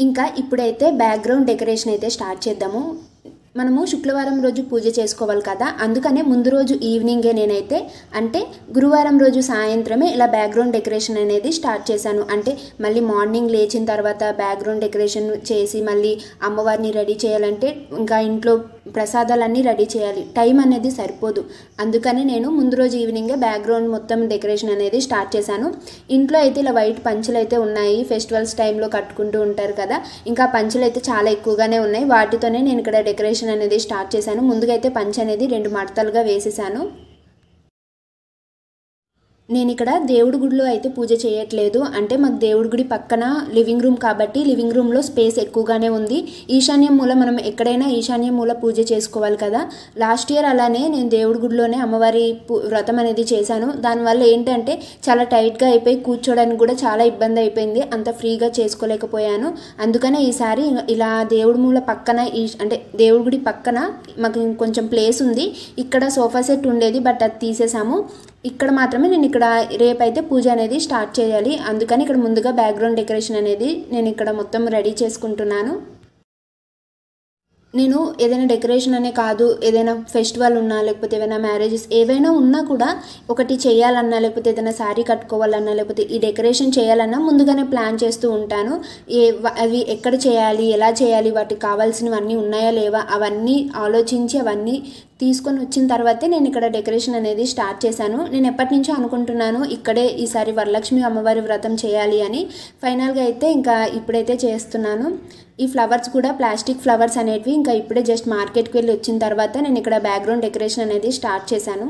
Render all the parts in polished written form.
ఇంకా ఇప్పుడైతే background decoration అయితే స్టార్ట్ చేద్దాము. మనము శుక్రవారం రోజు పూజ చేసుకోవాలి కదా, అందుకనే ముందు రోజు ఈవినింగే నేనైతే అంటే గురువారం రోజు సాయంత్రమే ఇలా బ్యాక్గ్రౌండ్ డెకరేషన్ అనేది స్టార్ట్ చేశాను. అంటే మళ్ళీ మార్నింగ్ లేచిన తర్వాత బ్యాక్గ్రౌండ్ డెకరేషన్ చేసి మళ్ళీ అమ్మవారిని రెడీ చేయాలంటే ఇంకా ఇంట్లో ప్రసాదాలన్నీ రెడీ చేయాలి, టైం అనేది సరిపోదు. అందుకని నేను ముందు రోజు ఈవినింగే బ్యాక్గ్రౌండ్ మొత్తం డెకరేషన్ అనేది స్టార్ట్ చేశాను. ఇంట్లో అయితే ఇలా వైట్ పంచులు అయితే ఉన్నాయి, ఫెస్టివల్స్ టైంలో కట్టుకుంటూ ఉంటారు కదా, ఇంకా పంచులు అయితే చాలా ఎక్కువగానే ఉన్నాయి. వాటితోనే నేను ఇక్కడ డెకరేషన్ అనేది స్టార్ట్ చేశాను. ముందుగా అయితే పంచ్ అనేది 2 మడతలుగా వేసేసాను. నేను ఇక్కడ దేవుడి గుడిలో అయితే పూజ చేయట్లేదు. అంటే మాకు దేవుడి గుడి పక్కన లివింగ్ రూమ్ కాబట్టి లివింగ్ రూమ్లో స్పేస్ ఎక్కువగానే ఉంది. ఈశాన్యం మూల మనం ఎక్కడైనా ఈశాన్యం మూల పూజ చేసుకోవాలి కదా. లాస్ట్ ఇయర్ అలానే నేను దేవుడి గుడిలోనే అమ్మవారి వ్రతం అనేది చేశాను. దానివల్ల ఏంటంటే చాలా టైట్గా అయిపోయి కూర్చోడానికి కూడా చాలా ఇబ్బంది అయిపోయింది, అంత ఫ్రీగా చేసుకోలేకపోయాను. అందుకనే ఈసారి ఇలా దేవుడి మూల పక్కన అంటే దేవుడి గుడి పక్కన మాకు కొంచెం ప్లేస్ ఉంది, ఇక్కడ సోఫా సెట్ ఉండేది బట్ అది తీసేసాము. ఇక్కడ మాత్రమే నేను ఇక్కడ రేపైతే పూజ అనేది స్టార్ట్ చేయాలి. అందుకని ఇక్కడ ముందుగా బ్యాక్గ్రౌండ్ డెకరేషన్ అనేది నేను ఇక్కడ మొత్తం రెడీ చేసుకుంటున్నాను. నేను ఏదైనా డెకరేషన్ అనే కాదు, ఏదైనా ఫెస్టివల్ ఉన్నా లేకపోతే ఏదైనా మ్యారేజెస్ ఏవైనా ఉన్నా కూడా ఒకటి చేయాలన్నా లేకపోతే ఏదైనా శారీ కట్టుకోవాలన్నా లేకపోతే ఈ డెకరేషన్ చేయాలన్నా ముందుగానే ప్లాన్ చేస్తూ ఉంటాను. అవి ఎక్కడ చేయాలి, ఎలా చేయాలి, వాటికి కావాల్సినవన్నీ ఉన్నాయా లేవా అవన్నీ ఆలోచించి అవన్నీ తీసుకొని వచ్చిన తర్వాతే నేను ఇక్కడ డెకరేషన్ అనేది స్టార్ట్ చేశాను. నేను ఎప్పటి నుంచో అనుకుంటున్నాను ఇక్కడే ఈసారి వరలక్ష్మి అమ్మవారి వ్రతం చేయాలి అని. ఫైనల్గా అయితే ఇంకా ఇప్పుడైతే చేస్తున్నాను. ఈ ఫ్లవర్స్ కూడా ప్లాస్టిక్ ఫ్లవర్స్ అనేటివి ఇంకా ఇప్పుడే జస్ట్ మార్కెట్కి వెళ్ళి వచ్చిన తర్వాత నేను ఇక్కడ బ్యాక్గ్రౌండ్ డెకరేషన్ అనేది స్టార్ట్ చేశాను.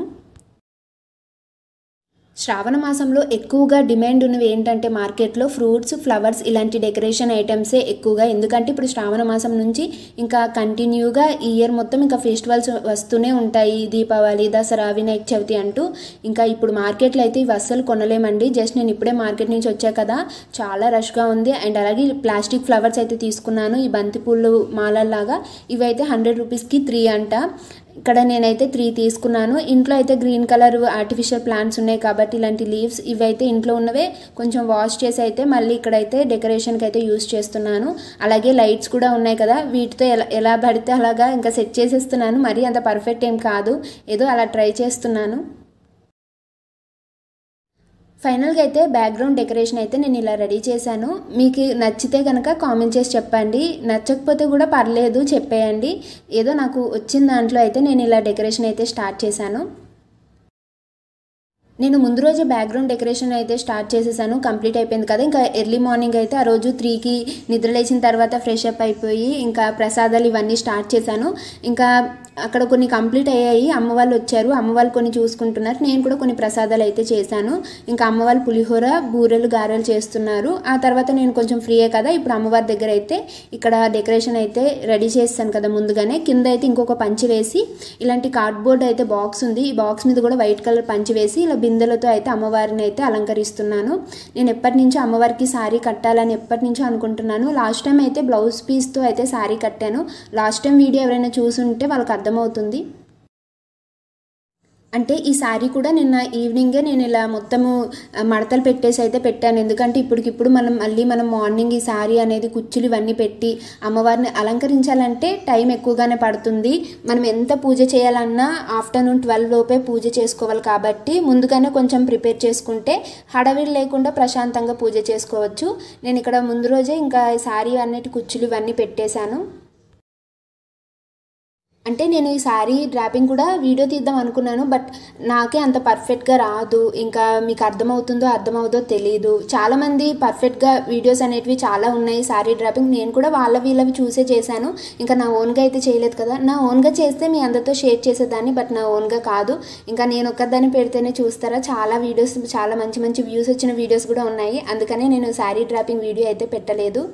శ్రావణ మాసంలో ఎక్కువగా డిమాండ్ ఉన్నవి ఏంటంటే మార్కెట్లో ఫ్రూట్స్, ఫ్లవర్స్ ఇలాంటి డెకరేషన్ ఐటమ్సే ఎక్కువగా. ఎందుకంటే ఇప్పుడు శ్రావణ మాసం నుంచి ఇంకా కంటిన్యూగా ఈ ఇయర్ మొత్తం ఇంకా ఫెస్టివల్స్ వస్తూనే ఉంటాయి, దీపావళి, దసరా, వినాయక చవితి అంటూ. ఇంకా ఇప్పుడు మార్కెట్లో అయితే ఇవి అస్సలు కొనలేమండి. జస్ట్ నేను ఇప్పుడే మార్కెట్ నుంచి వచ్చా కదా, చాలా రష్గా ఉంది. అండ్ అలాగే ప్లాస్టిక్ ఫ్లవర్స్ అయితే తీసుకున్నాను, ఈ బంతిపూలు మాలల్లాగా. ఇవైతే 100 రూపీస్కి 3 అంట. ఇక్కడ నేనైతే 3 తీసుకున్నాను. ఇంట్లో అయితే గ్రీన్ కలర్ ఆర్టిఫిషియల్ ప్లాంట్స్ ఉన్నాయి కాబట్టి ఇలాంటి లీవ్స్ ఇవైతే ఇంట్లో ఉన్నవే కొంచెం వాష్ చేసి అయితే మళ్ళీ ఇక్కడైతే డెకరేషన్కి అయితే యూస్ చేస్తున్నాను. అలాగే లైట్స్ కూడా ఉన్నాయి కదా, వీటితో ఎలా పడితే అలాగా ఇంకా సెట్ చేసేస్తున్నాను. మరీ అంత పర్ఫెక్ట్ ఏం కాదు, ఏదో అలా ట్రై చేస్తున్నాను. ఫైనల్గా అయితే బ్యాక్గ్రౌండ్ డెకరేషన్ అయితే నేను ఇలా రెడీ చేశాను. మీకు నచ్చితే కనుక కామెంట్ చేసి చెప్పండి, నచ్చకపోతే కూడా పర్లేదు చెప్పేయండి. ఏదో నాకు వచ్చిన దాంట్లో అయితే నేను ఇలా డెకరేషన్ అయితే స్టార్ట్ చేశాను. నేను ముందు రోజే బ్యాక్గ్రౌండ్ డెకరేషన్ అయితే స్టార్ట్ చేసేసాను, కంప్లీట్ అయిపోయింది కదా. ఇంకా ఎర్లీ మార్నింగ్ అయితే ఆ రోజు 3కి నిద్ర లేచిన తర్వాత ఫ్రెష్ అప్ అయిపోయి ఇంకా ప్రసాదాలు ఇవన్నీ స్టార్ట్ చేశాను. ఇంకా అక్కడ కొన్ని కంప్లీట్ అయ్యాయి, అమ్మవాళ్ళు వచ్చారు, అమ్మవాళ్ళు కొన్ని చూసుకుంటున్నారు, నేను కూడా కొన్ని ప్రసాదాలు అయితే చేశాను. ఇంకా అమ్మవాళ్ళు పులిహోర, బూరెలు, గారెలు చేస్తున్నారు. ఆ తర్వాత నేను కొంచెం ఫ్రీయే కదా, ఇప్పుడు అమ్మవారి దగ్గర అయితే ఇక్కడ డెకరేషన్ అయితే రెడీ చేస్తాను కదా ముందుగానే. కింద అయితే ఇంకొక పంచి వేసి ఇలాంటి కార్డ్బోర్డ్ అయితే బాక్స్ ఉంది, ఈ బాక్స్ మీద కూడా వైట్ కలర్ పంచి వేసి ఇలా బిందెలతో అయితే అమ్మవారిని అయితే అలంకరిస్తున్నాను. నేను ఎప్పటి నుంచో అమ్మవారికి శారీ కట్టాలని ఎప్పటి నుంచో అనుకుంటున్నాను. లాస్ట్ టైం అయితే బ్లౌజ్ పీస్తో అయితే శారీ కట్టాను. లాస్ట్ టైం వీడియో ఎవరైనా చూసుంటే వాళ్ళకి అర్థమవుతుంది. అంటే ఈ శారీ కూడా నిన్న ఈవినింగే నేను ఇలా మొత్తము మడతలు పెట్టేసి అయితే పెట్టాను. ఎందుకంటే ఇప్పటికిప్పుడు మనం మార్నింగ్ ఈ శారీ అనేది కుచ్చులు ఇవన్నీ పెట్టి అమ్మవారిని అలంకరించాలంటే టైం ఎక్కువగానే పడుతుంది. మనం ఎంత పూజ చేయాలన్నా ఆఫ్టర్నూన్ 12 లోపే పూజ చేసుకోవాలి కాబట్టి ముందుగానే కొంచెం ప్రిపేర్ చేసుకుంటే హడావిడి లేకుండా ప్రశాంతంగా పూజ చేసుకోవచ్చు. నేను ఇక్కడ ముందు రోజే ఇంకా శారీ అన్నిటి కుచ్చులు ఇవన్నీ పెట్టేశాను. అంటే నేను ఈ శారీ డ్రాపింగ్ కూడా వీడియో తీద్దాం అనుకున్నాను, బట్ నాకే అంత పర్ఫెక్ట్గా రాదు. ఇంకా మీకు అర్థమవుదో తెలియదు. చాలామంది పర్ఫెక్ట్గా వీడియోస్ అనేటివి చాలా ఉన్నాయి శారీ డ్రాపింగ్, నేను కూడా వీళ్ళవి చూసే చేశాను. ఇంకా నా ఓన్గా అయితే చేయలేదు కదా, నా ఓన్గా చేస్తే మీ అందరితో షేర్ చేసేదాన్ని, బట్ నా ఓన్గా కాదు. ఇంకా నేను ఒక్కదాన్ని పెడితేనే చూస్తారా, చాలా వీడియోస్, చాలా మంచి మంచి వ్యూస్ వచ్చిన వీడియోస్ కూడా ఉన్నాయి. అందుకనే నేను శారీ డ్రాపింగ్ వీడియో అయితే పెట్టలేదు.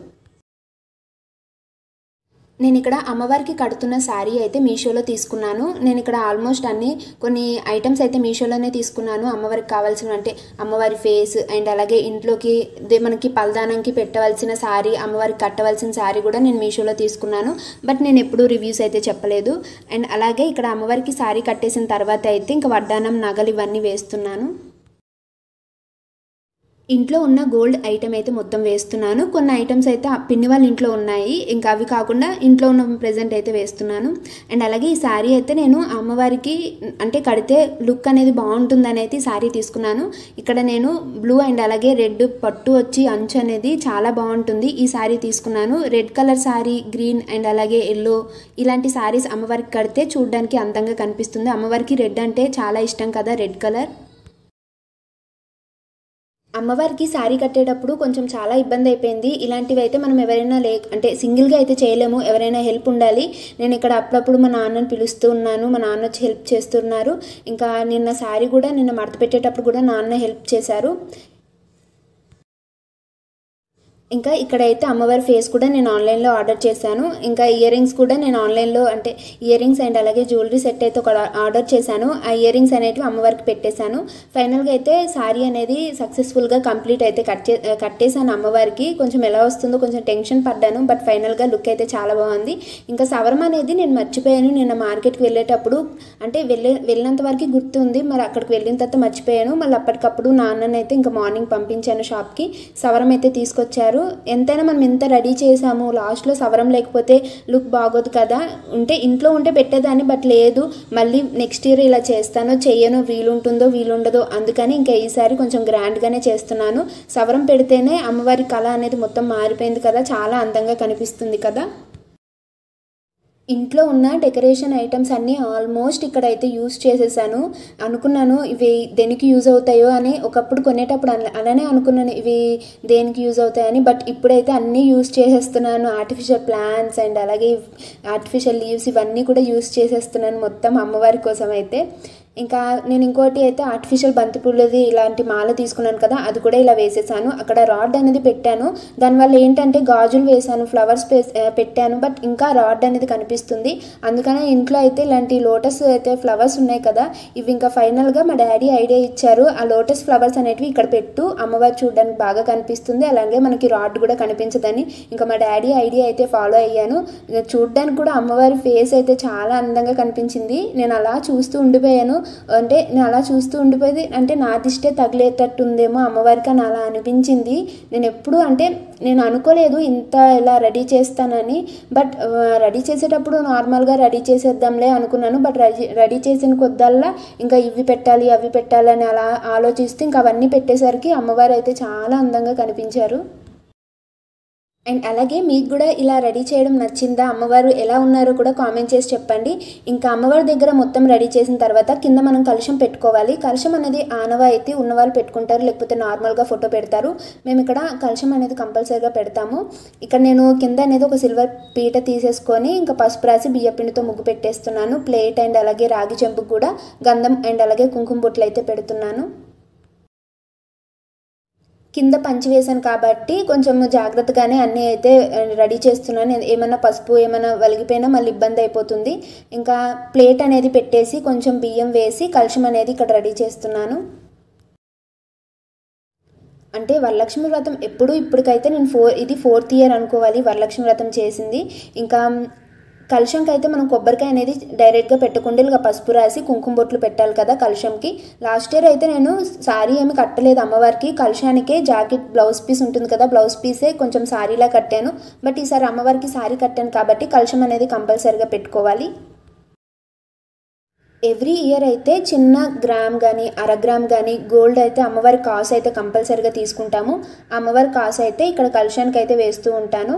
నేను ఇక్కడ అమ్మవారికి కడుతున్న శారీ అయితే మీషోలో తీసుకున్నాను. నేను ఇక్కడ ఆల్మోస్ట్ కొన్ని ఐటమ్స్ అయితే మీషోలోనే తీసుకున్నాను. అమ్మవారికి కావాల్సిన అంటే అమ్మవారి ఫేస్ అండ్ అలాగే ఇంట్లోకి మనకి పల్దానంకి పెట్టవలసిన శారీ, అమ్మవారికి కట్టవలసిన శారీ కూడా నేను మీషోలో తీసుకున్నాను. బట్ నేను ఎప్పుడూ రివ్యూస్ అయితే చెప్పలేదు. అండ్ అలాగే ఇక్కడ అమ్మవారికి శారీ కట్టేసిన తర్వాత అయితే ఇంకా వడ్డానం, నగలు ఇవన్నీ వేస్తున్నాను. ఇంట్లో ఉన్న గోల్డ్ ఐటమ్ అయితే మొత్తం వేస్తున్నాను. కొన్ని ఐటమ్స్ అయితే పిన్ని వాళ్ళ ఇంట్లో ఉన్నాయి, ఇంకా అవి కాకుండా ఇంట్లో ఉన్న ప్రెజెంట్ అయితే వేస్తున్నాను. అండ్ అలాగే ఈ శారీ అయితే నేను అమ్మవారికి అంటే కడితే లుక్ అనేది బాగుంటుందని అయితే ఈ శారీ తీసుకున్నాను. ఇక్కడ నేను బ్లూ అండ్ అలాగే రెడ్ పట్టు వచ్చి అంచు అనేది చాలా బాగుంటుంది, ఈ శారీ తీసుకున్నాను. Red colour sari, green and అలాగే ఎల్లో ఇలాంటి శారీస్ అమ్మవారికి కడితే చూడడానికి అందంగా కనిపిస్తుంది. అమ్మవారికి రెడ్ అంటే చాలా ఇష్టం కదా, రెడ్ కలర్. అమ్మవారికి శారీ కట్టేటప్పుడు కొంచెం చాలా ఇబ్బంది అయిపోయింది. ఇలాంటివి అయితే మనం ఎవరైనా అంటే సింగిల్గా అయితే చేయలేము, ఎవరైనా హెల్ప్ ఉండాలి. నేను ఇక్కడ అప్పుడప్పుడు మా నాన్నని పిలుస్తూ ఉన్నాను, మా నాన్న వచ్చి హెల్ప్ చేస్తున్నారు. ఇంకా నిన్న శారీ కూడా నిన్న మడత పెట్టేటప్పుడు కూడా నాన్న హెల్ప్ చేశారు. ఇంకా ఇక్కడైతే అమ్మవారి ఫేస్ కూడా నేను ఆన్లైన్లో ఆర్డర్ చేశాను. ఇంకా ఇయర్ రింగ్స్ కూడా నేను ఆన్లైన్లో అంటే ఇయర్ రింగ్స్ అండ్ అలాగే జ్యువెలరీ సెట్ అయితే ఒక ఆర్డర్ చేశాను. ఆ ఇయర్ రింగ్స్ అనేవి అమ్మవారికి పెట్టేశాను. ఫైనల్గా అయితే శారీ అనేది సక్సెస్ఫుల్గా కంప్లీట్ అయితే కట్టేశాను అమ్మవారికి. కొంచెం ఎలా వస్తుందో కొంచెం టెన్షన్ పడ్డాను, బట్ ఫైనల్గా లుక్ అయితే చాలా బాగుంది. ఇంకా సవరం అనేది నేను మర్చిపోయాను నిన్న మార్కెట్కి వెళ్ళేటప్పుడు, అంటే వెళ్ళినంత వరకు గుర్తుంది, మరి అక్కడికి వెళ్ళిన తర్వాత మర్చిపోయాను. మళ్ళీ అప్పటికప్పుడు నాన్ననైతే ఇంకా మార్నింగ్ పంపించాను షాప్కి, సవరం అయితే తీసుకొచ్చారు. ఎంతైనా మనం ఎంత రెడీ చేసాము, లాస్ట్లో సవరం లేకపోతే లుక్ బాగోదు కదా. ఇంట్లో ఉంటే పెట్టేదాన్ని, బట్ లేదు మళ్ళీ నెక్స్ట్ ఇయర్ ఇలా చేస్తానో చెయ్యనో, వీలుంటుందో వీలుండదో, అందుకని ఇంకా ఈసారి కొంచెం గ్రాండ్గానే చేస్తున్నాను. సవరం పెడితేనే అమ్మవారి కళ అనేది మొత్తం మారిపోయింది కదా, చాలా అందంగా కనిపిస్తుంది కదా. ఇంట్లో ఉన్న డెకరేషన్ ఐటమ్స్ అన్నీ ఆల్మోస్ట్ ఇక్కడైతే యూస్ చేసేసాను. అనుకున్నాను ఇవి దేనికి యూజ్ అవుతాయో అని, ఒకప్పుడు కొనేటప్పుడు అలానే అనుకున్నాను ఇవి దేనికి యూజ్ అవుతాయని, బట్ ఇప్పుడైతే అన్నీ యూజ్ చేసేస్తున్నాను. ఆర్టిఫిషియల్ ప్లాంట్స్ అండ్ అలాగే ఆర్టిఫిషియల్ లీవ్స్ ఇవన్నీ కూడా యూజ్ చేసేస్తున్నాను మొత్తం అమ్మవారి కోసం అయితే. ఇంకా నేను ఇంకోటి అయితే ఆర్టిఫిషియల్ బంతిపూలది ఇలాంటి మాల తీసుకున్నాను కదా, అది కూడా ఇలా వేసేసాను. అక్కడ రాడ్ అనేది పెట్టాను, దానివల్ల ఏంటంటే గాజులు వేసాను, ఫ్లవర్స్ పెట్టాను, బట్ ఇంకా రాడ్ అనేది కనిపిస్తుంది. అందుకనే ఇంట్లో అయితే ఇలాంటి లోటస్ అయితే ఫ్లవర్స్ ఉన్నాయి కదా, ఇవి ఇంకా ఫైనల్గా మా డాడీ ఐడియా ఇచ్చారు. ఆ లోటస్ ఫ్లవర్స్ అనేటివి ఇక్కడ పెట్టు, అమ్మవారు చూడడానికి బాగా కనిపిస్తుంది, అలాగే మనకి రాడ్ కూడా కనిపించదని. ఇంకా మా డాడీ ఐడియా అయితే ఫాలో అయ్యాను. చూడడానికి కూడా అమ్మవారి ఫేస్ అయితే చాలా అందంగా కనిపించింది. నేను అలా చూస్తూ ఉండిపోయాను. నేను అలా చూస్తూ ఉండిపోయింది, అంటే నా దిష్టే తగిలేటట్టుందేమో అమ్మవారికి అని అలా అనిపించింది. నేను అనుకోలేదు ఇంత ఇలా రెడీ చేస్తానని, బట్ రెడీ చేసేటప్పుడు నార్మల్గా రెడీ చేసేద్దాంలే అనుకున్నాను, బట్ రెడీ చేసిన కొద్దల్లా ఇంకా ఇవి పెట్టాలి అవి పెట్టాలి అని అలా ఆలోచిస్తూ ఇంకా అవన్నీ పెట్టేసరికి అమ్మవారు అయితే చాలా అందంగా కనిపించారు. అండ్ అలాగే మీకు కూడా ఇలా రెడీ చేయడం నచ్చిందా, అమ్మవారు ఎలా ఉన్నారో కూడా కామెంట్ చేసి చెప్పండి. ఇంకా అమ్మవారి దగ్గర మొత్తం రెడీ చేసిన తర్వాత కింద మనం కలశం పెట్టుకోవాలి. కలశం అనేది ఆనవాయితీ, ఉన్నవాళ్ళు పెట్టుకుంటారు, లేకపోతే నార్మల్గా ఫోటో పెడతారు. మేము ఇక్కడ కలశం అనేది కంపల్సరీగా పెడతాము. ఇక్కడ నేను కింద అనేది ఒక సిల్వర్ పీట తీసేసుకొని ఇంకా పసుపు రాసి బియ్యపిండితో ముగ్గు పెట్టేస్తున్నాను. ప్లేట్ అండ్ అలాగే రాగి చెంపుకు కూడా గంధం అండ్ అలాగే కుంకుమ బొట్లు అయితే పెడుతున్నాను. కింద పంచి వేసాను కాబట్టి కొంచెం జాగ్రత్తగానే అన్నీ అయితే రెడీ చేస్తున్నాను. ఏమన్నా పసుపు ఏమైనా వలిగిపోయినా మళ్ళీ ఇబ్బంది అయిపోతుంది. ఇంకా ప్లేట్ అనేది పెట్టేసి కొంచెం బియ్యం వేసి కలశం అనేది ఇక్కడ రెడీ చేస్తున్నాను. అంటే వరలక్ష్మి వ్రతం ఇప్పటికైతే నేను ఇది 4th ఇయర్ అనుకోవాలి వరలక్ష్మి వ్రతం చేసింది. ఇంకా కలశంకి అయితే మనం కొబ్బరికాయ అనేది డైరెక్ట్గా పెట్టకుండా ఇలా పసుపు రాసి కుంకుమ బొట్లు పెట్టాలి కదా కలశంకి. లాస్ట్ ఇయర్ అయితే నేను శారీ ఏమి కట్టలేదు అమ్మవారికి, కలశానికే జాకెట్ బ్లౌజ్ పీస్ ఉంటుంది కదా, బ్లౌజ్ పీసే కొంచెం శారీలా కట్టాను. బట్ ఈసారి అమ్మవారికి శారీ కట్టాను కాబట్టి కలశం అనేది కంపల్సరీగా పెట్టుకోవాలి. ఎవ్రీ ఇయర్ అయితే చిన్న గ్రామ్ కానీ అరగ్రామ్ కానీ గోల్డ్ అయితే అమ్మవారి కాసు అయితే కంపల్సరీగా తీసుకుంటాము. అమ్మవారి కాసు అయితే ఇక్కడ కలశానికి అయితే వేస్తూ ఉంటాను.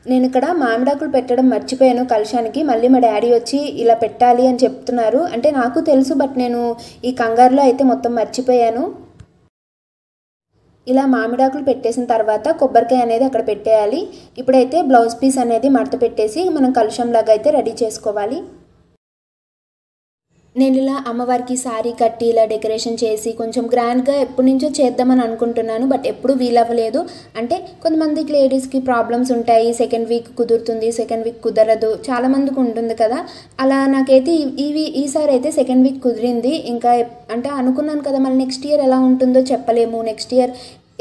నేను ఇక్కడ మామిడాకులు పెట్టడం మర్చిపోయాను కలశానికి, మళ్ళీ మా డాడీ వచ్చి ఇలా పెట్టాలి అని చెప్తున్నారు. అంటే నాకు తెలుసు, బట్ నేను ఈ కంగారులో అయితే మొత్తం మర్చిపోయాను. ఇలా మామిడాకులు పెట్టేసిన తర్వాత కొబ్బరికాయ అనేది అక్కడ పెట్టేయాలి. ఇప్పుడైతే బ్లౌజ్ పీస్ అనేది మడత పెట్టేసి మనం కలశంలాగా అయితే రెడీ చేసుకోవాలి. నేను ఇలా అమ్మవారికి శారీ కట్టి ఇలా డెకరేషన్ చేసి కొంచెం గ్రాండ్గా ఎప్పటి నుంచో చేద్దామని అనుకుంటున్నాను, బట్ ఎప్పుడు వీలవ్వలేదు. అంటే కొంతమందికి లేడీస్కి ప్రాబ్లమ్స్ ఉంటాయి, సెకండ్ వీక్ కుదురుతుంది, సెకండ్ వీక్ కుదరదు, చాలామందికి ఉంటుంది కదా. అలా నాకైతే ఈసారి అయితే సెకండ్ వీక్ కుదిరింది. ఇంకా అంటే అనుకున్నాను కదా, మళ్ళీ నెక్స్ట్ ఇయర్ ఎలా ఉంటుందో చెప్పలేము. నెక్స్ట్ ఇయర్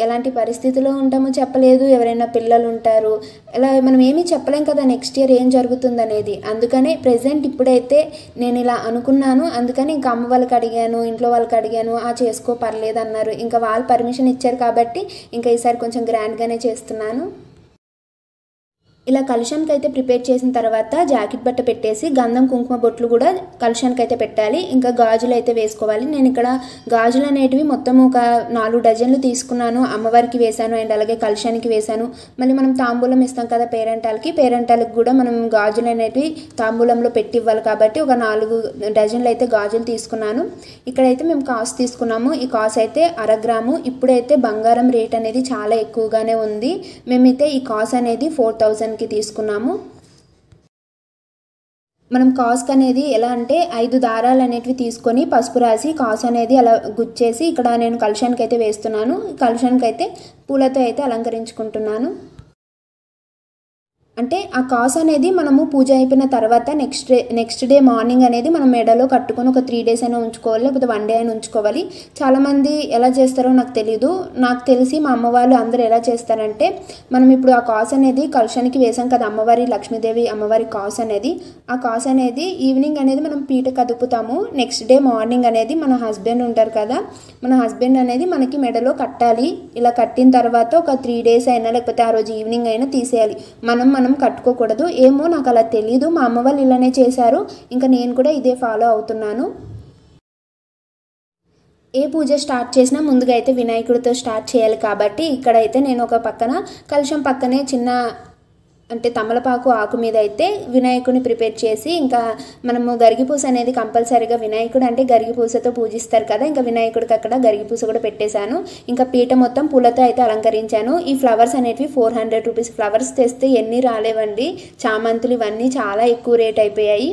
ఎలాంటి పరిస్థితిలో ఉంటామో చెప్పలేదు, ఎవరైనా పిల్లలు ఉంటారు, ఇలా మనం ఏమీ చెప్పలేం కదా నెక్స్ట్ ఇయర్ ఏం జరుగుతుందనేది. అందుకనే ప్రెజెంట్ ఇప్పుడైతే నేను ఇలా అనుకున్నాను. అందుకని ఇంకా అమ్మ వాళ్ళకి అడిగాను, ఇంట్లో వాళ్ళకి అడిగాను, చేసుకో పర్లేదు అన్నారు. ఇంకా వాళ్ళు పర్మిషన్ ఇచ్చారు కాబట్టి ఇంకా ఈసారి కొంచెం గ్రాండ్గానే చేస్తున్నాను. ఇలా కలశానికి అయితే ప్రిపేర్ చేసిన తర్వాత జాకెట్ బట్ట పెట్టేసి గంధం కుంకుమ బొట్లు కూడా కలశానికి అయితే పెట్టాలి. ఇంకా గాజులు అయితే వేసుకోవాలి. నేను ఇక్కడ గాజులు అనేటివి మొత్తం ఒక 4 డజన్లు తీసుకున్నాను. అమ్మవారికి వేశాను అండ్ అలాగే కలశానికి వేశాను. మళ్ళీ మనం తాంబూలం ఇస్తాం కదా పేరెంటాలకి కూడా మనం గాజులు అనేటివి తాంబూలంలో పెట్టి ఇవ్వాలి కాబట్టి ఒక 4 డజన్లు అయితే గాజులు తీసుకున్నాను. ఇక్కడైతే మేము కాసు తీసుకున్నాము. ఈ కాసు అయితే 1/2 గ్రాము. ఇప్పుడైతే బంగారం రేట్ అనేది చాలా ఎక్కువగానే ఉంది. మేమైతే ఈ కాసు అనేది 4000 తీసుకున్నాము. మనం కాస్క్ అనేది ఎలా అంటే 5 దారాలు అనేటివి తీసుకొని పసుపు రాసి కాసు అనేది అలా గుచ్చేసి ఇక్కడ నేను కలశానికి అయితే వేస్తున్నాను. కలశానికి అయితే పూలతో అయితే అలంకరించుకుంటున్నాను. అంటే ఆ కాసు అనేది మనము పూజ అయిపోయిన తర్వాత నెక్స్ట్ డే మార్నింగ్ అనేది మనం మెడలో కట్టుకొని ఒక 3 డేస్ అయినా ఉంచుకోవాలి, లేకపోతే 1 డే అయినా ఉంచుకోవాలి. చాలామంది ఎలా చేస్తారో నాకు తెలీదు. నాకు తెలిసి మా అమ్మ వాళ్ళు అందరూ ఎలా చేస్తారంటే, మనం ఇప్పుడు ఆ కాసు అనేది కలశానికి వేసాం కదా, అమ్మవారి లక్ష్మీదేవి అమ్మవారి కాసు అనేది, ఆ కాసు అనేది ఈవినింగ్ అనేది మనం పీట కదుపుతాము. నెక్స్ట్ డే మార్నింగ్ అనేది మన హస్బెండ్ ఉంటారు కదా, మన హస్బెండ్ అనేది మనకి మెడలో కట్టాలి. ఇలా కట్టిన తర్వాత ఒక 3 డేస్ అయినా లేకపోతే ఆ రోజు ఈవినింగ్ అయినా తీసేయాలి. మనం కట్టుకోకూడదు. ఏమో నాకు అలా తెలీదు. మా అమ్మ వాళ్ళు ఇలానే చేశారు. ఇంకా నేను కూడా ఇదే ఫాలో అవుతున్నాను. ఏ పూజ స్టార్ట్ చేసినా ముందుగా అయితే వినాయకుడితో స్టార్ట్ చేయాలి కాబట్టి ఇక్కడైతే నేను ఒక పక్కన కలశం పక్కనే చిన్న అంటే తమలపాకు ఆకు మీద అయితే వినాయకుడిని ప్రిపేర్ చేసి, ఇంకా మనము గరిగిపూస అనేది కంపల్సరీగా వినాయకుడు అంటే గరిగిపూసతో పూజిస్తారు కదా, ఇంకా వినాయకుడికి అక్కడ గరిగిపూస కూడా పెట్టేశాను. ఇంకా పీట మొత్తం పూలతో అయితే అలంకరించాను. ఈ ఫ్లవర్స్ అనేటివి 400 రూపీస్. ఫ్లవర్స్ తెస్తే ఎన్ని రాలేవండి. చామంతులు ఇవన్నీ చాలా ఎక్కువ రేట్ అయిపోయాయి.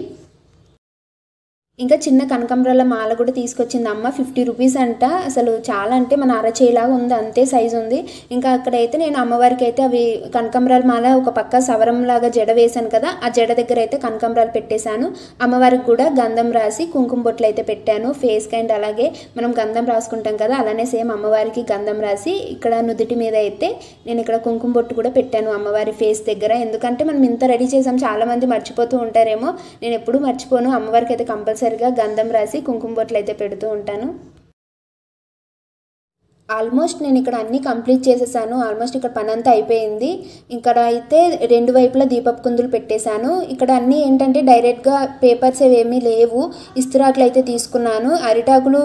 ఇంకా చిన్న కనకాంబరాల మాల కూడా తీసుకొచ్చింది అమ్మ. 50 రూపీస్ అంట. అసలు చాలా అంటే మన అరచేలాగా ఉంది, అంతే సైజు ఉంది. ఇంకా అక్కడైతే నేను అమ్మవారికి అయితే అవి కనకాంబరాల మాల ఒక పక్క సవరంలాగా జడ వేశాను కదా, ఆ జడ దగ్గర అయితే కనకాంబరాలు పెట్టేశాను. అమ్మవారికి కూడా గంధం రాసి కుంకుమ బొట్లు అయితే పెట్టాను ఫేస్కి. అండ్ అలాగే మనం గంధం రాసుకుంటాం కదా, అలానే సేమ్ అమ్మవారికి గంధం రాసి ఇక్కడ నుదుటి మీద అయితే నేను ఇక్కడ కుంకుమ బొట్టు కూడా పెట్టాను అమ్మవారి ఫేస్ దగ్గర. ఎందుకంటే మనం ఇంత రెడీ చేసాం, చాలామంది మర్చిపోతూ ఉంటారేమో, నేను ఎప్పుడూ మర్చిపోను. అమ్మవారికి అయితే కంపల్సరీగా గంధం రాసి కుంకుమ బొట్లు అయితే పెడుతూ ఉంటాను. ఆల్మోస్ట్ నేను ఇక్కడ అన్నీ కంప్లీట్ చేసేసాను. ఆల్మోస్ట్ ఇక్కడ పని అంతా అయిపోయింది. ఇక్కడ అయితే 2 వైపులా దీపపు కుందులు పెట్టేశాను. ఇక్కడ అన్నీ ఏంటంటే డైరెక్ట్గా పేపర్స్ ఏమీ లేవు. ఇస్తిరాకులు అయితే తీసుకున్నాను. అరిటాకులు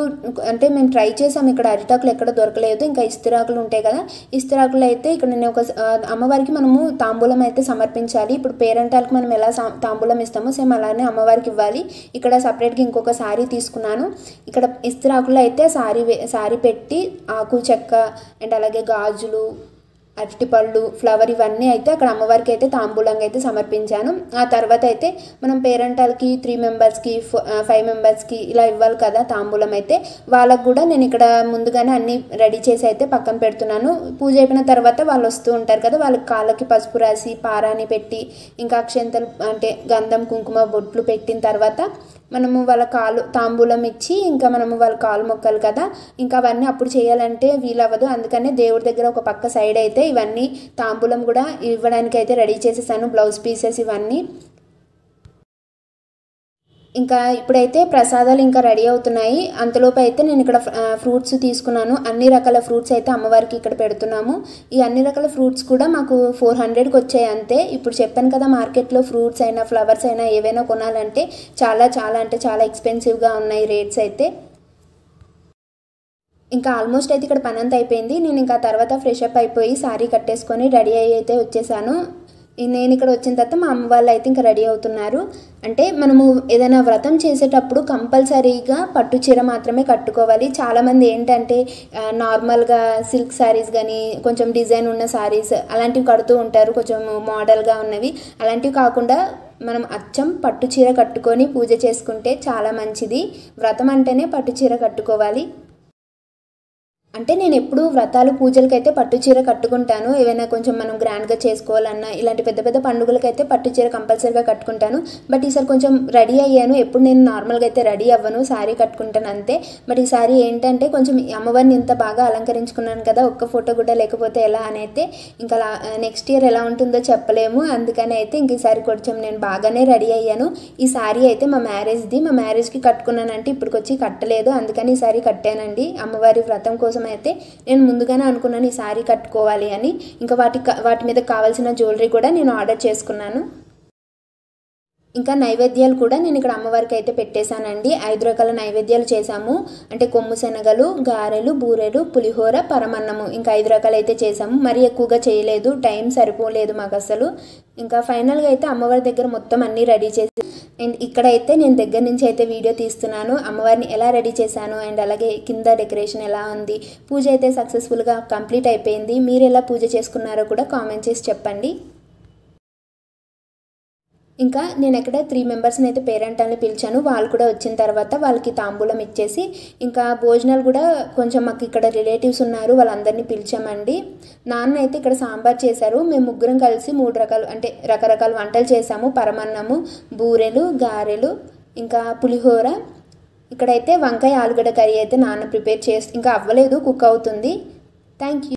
అంటే మేము ట్రై చేసాం, ఇక్కడ అరిటాకులు ఎక్కడ దొరకలేదు. ఇంకా ఇస్తిరాకులు ఉంటాయి కదా, ఇస్తిరాకులు అయితే ఇక్కడ నేను ఒక అమ్మవారికి మనము తాంబూలం అయితే సమర్పించాలి. ఇప్పుడు పేరెంటాలకు మనం ఎలా తాంబూలం ఇస్తామో సేమ్ అలానే అమ్మవారికి ఇవ్వాలి. ఇక్కడ సపరేట్గా ఇంకొక శారీ తీసుకున్నాను. ఇక్కడ ఇస్తిరాకులు అయితే శారీ పెట్టి ఆకు చెక్క అండ్ అలాగే గాజులు, అరటిపళ్ళు, ఫ్లవర్ ఇవన్నీ అయితే అక్కడ అమ్మవారికి అయితే తాంబూలంగా అయితే సమర్పించాను. ఆ తర్వాత అయితే మనం పేరెంటాలకి 3 మెంబర్స్కి 5 మెంబర్స్కి ఇలా ఇవ్వాలి కదా తాంబూలం అయితే, వాళ్ళకు కూడా నేను ఇక్కడ ముందుగానే అన్నీ రెడీ చేసి అయితే పక్కన పెడుతున్నాను. పూజ అయిపోయిన తర్వాత వాళ్ళు వస్తూ ఉంటారు కదా, వాళ్ళకి కాళ్ళకి పసుపు రాసి పారాని పెట్టి ఇంకా అక్షంతలు అంటే గంధం కుంకుమ బొట్లు పెట్టిన తర్వాత మనము వాళ్ళ కాలు తాంబూలం ఇచ్చి ఇంకా మనము వాళ్ళ కాలు మొక్కలు కదా, ఇంకా అవన్నీ అప్పుడు చేయాలంటే వీలవ్వదు. అందుకనే దేవుడి దగ్గర ఒక పక్క సైడ్ అయితే ఇవన్నీ తాంబూలం కూడా ఇవ్వడానికి అయితే రెడీ చేసేసాను, బ్లౌజ్ పీసెస్ ఇవన్నీ. ఇంకా ఇప్పుడైతే ప్రసాదాలు ఇంకా రెడీ అవుతున్నాయి. అంతలోపు అయితే నేను ఇక్కడ ఫ్రూట్స్ తీసుకున్నాను. అన్ని రకాల ఫ్రూట్స్ అయితే అమ్మవారికి ఇక్కడ పెడుతున్నాము. ఈ అన్ని రకాల ఫ్రూట్స్ కూడా మాకు 400కి వచ్చాయి అంతే. ఇప్పుడు చెప్పాను కదా, మార్కెట్లో ఫ్రూట్స్ అయినా ఫ్లవర్స్ అయినా ఏవైనా కొనాలంటే చాలా అంటే చాలా ఎక్స్పెన్సివ్గా ఉన్నాయి రేట్స్ అయితే. ఇంకా ఆల్మోస్ట్ అయితే ఇక్కడ పని అంతా అయిపోయింది. నేను ఇంకా తర్వాత ఫ్రెష్ అప్ అయిపోయి శారీ కట్టేసుకొని రెడీ అయ్యి అయితే వచ్చేసాను. నేను ఇక్కడ వచ్చిన తర్వాత మా అమ్మ వాళ్ళు అయితే ఇంకా రెడీ అవుతున్నారు. అంటే మనము ఏదైనా వ్రతం చేసేటప్పుడు కంపల్సరీగా పట్టు చీర మాత్రమే కట్టుకోవాలి. చాలామంది ఏంటంటే నార్మల్గా సిల్క్ శారీస్ కానీ కొంచెం డిజైన్ ఉన్న శారీస్ అలాంటివి కడుతూ ఉంటారు, కొంచెం మోడల్గా ఉన్నవి. అలాంటివి కాకుండా మనం అచ్చం పట్టు చీర కట్టుకొని పూజ చేసుకుంటే చాలా మంచిది. వ్రతం అంటేనే పట్టు చీర కట్టుకోవాలి. అంటే నేను ఎప్పుడు వ్రతాలు పూజలకైతే పట్టు చీర కట్టుకుంటాను. ఏవైనా కొంచెం మనం గ్రాండ్గా చేసుకోవాలన్నా ఇలాంటి పెద్ద పెద్ద పండుగలకైతే పట్టు చీర కంపల్సరీగా కట్టుకుంటాను. బట్ ఈసారి కొంచెం రెడీ అయ్యాను. ఎప్పుడు నేను నార్మల్గా అయితే రెడీ అవ్వను, శారీ కట్టుకుంటాను అంతే. బట్ ఈసారి ఏంటంటే కొంచెం అమ్మవారిని ఇంత బాగా అలంకరించుకున్నాను కదా, ఒక్క ఫోటో కూడా లేకపోతే ఎలా అని అయితే ఇంకా నెక్స్ట్ ఇయర్ ఎలా ఉంటుందో చెప్పలేము. అందుకని అయితే ఇంక ఈసారి కొంచెం నేను బాగానే రెడీ అయ్యాను. ఈ శారీ అయితే మా మ్యారేజ్కి కట్టుకున్నానంటే ఇప్పటికొచ్చి కట్టలేదు, అందుకని ఈ శారీ కట్టానండి. అమ్మవారి వ్రతం కోసం అయితే నేను ముందుగానే అనుకున్నాను ఈ శారీ కట్టుకోవాలి అని. ఇంకా వాటి మీద కావాల్సిన జ్యువెలరీ కూడా నేను ఆర్డర్ చేసుకున్నాను. ఇంకా నైవేద్యాలు కూడా నేను ఇక్కడ అమ్మవారికి అయితే పెట్టేశానండి. 5 రకాల నైవేద్యాలు చేశాము. అంటే కొమ్ము శనగలు, గారెలు, బూరెలు, పులిహోర, పరమన్నము, ఇంకా 5 రకాలు అయితే చేశాము. మరీ ఎక్కువగా చేయలేదు, టైం సరిపోలేదు మాకు అసలు. ఇంకా ఫైనల్గా అయితే అమ్మవారి దగ్గర మొత్తం అన్నీ రెడీ చేసి అండ్ ఇక్కడైతే నేను దగ్గర నుంచి అయితే వీడియో తీస్తున్నాను, అమ్మవారిని ఎలా రెడీ చేశాను అండ్ అలాగే కింద డెకరేషన్ ఎలా ఉంది. పూజ అయితే సక్సెస్ఫుల్గా కంప్లీట్ అయిపోయింది. మీరు ఎలా పూజ చేసుకున్నారో కూడా కామెంట్ చేసి చెప్పండి. ఇంకా నేను ఎక్కడ 3 మెంబర్స్ని అయితే పేరెంటాలని పిలిచాను. వాళ్ళు కూడా వచ్చిన తర్వాత వాళ్ళకి తాంబూలం ఇచ్చేసి ఇంకా భోజనాలు కూడా కొంచెం మాకు ఇక్కడ రిలేటివ్స్ ఉన్నారు, వాళ్ళందరినీ పిలిచామండి. నాన్న అయితే ఇక్కడ సాంబార్ చేశారు. మేము ముగ్గురం కలిసి 3 రకాలు అంటే రకరకాల వంటలు చేసాము. పరమన్నము, బూరెలు, గారెలు, ఇంకా పులిహోర. ఇక్కడైతే వంకాయ ఆలుగడ్డ కర్రీ అయితే నాన్న ప్రిపేర్ చేసి ఇంకా అవ్వలేదు, కుక్ అవుతుంది. Thank you.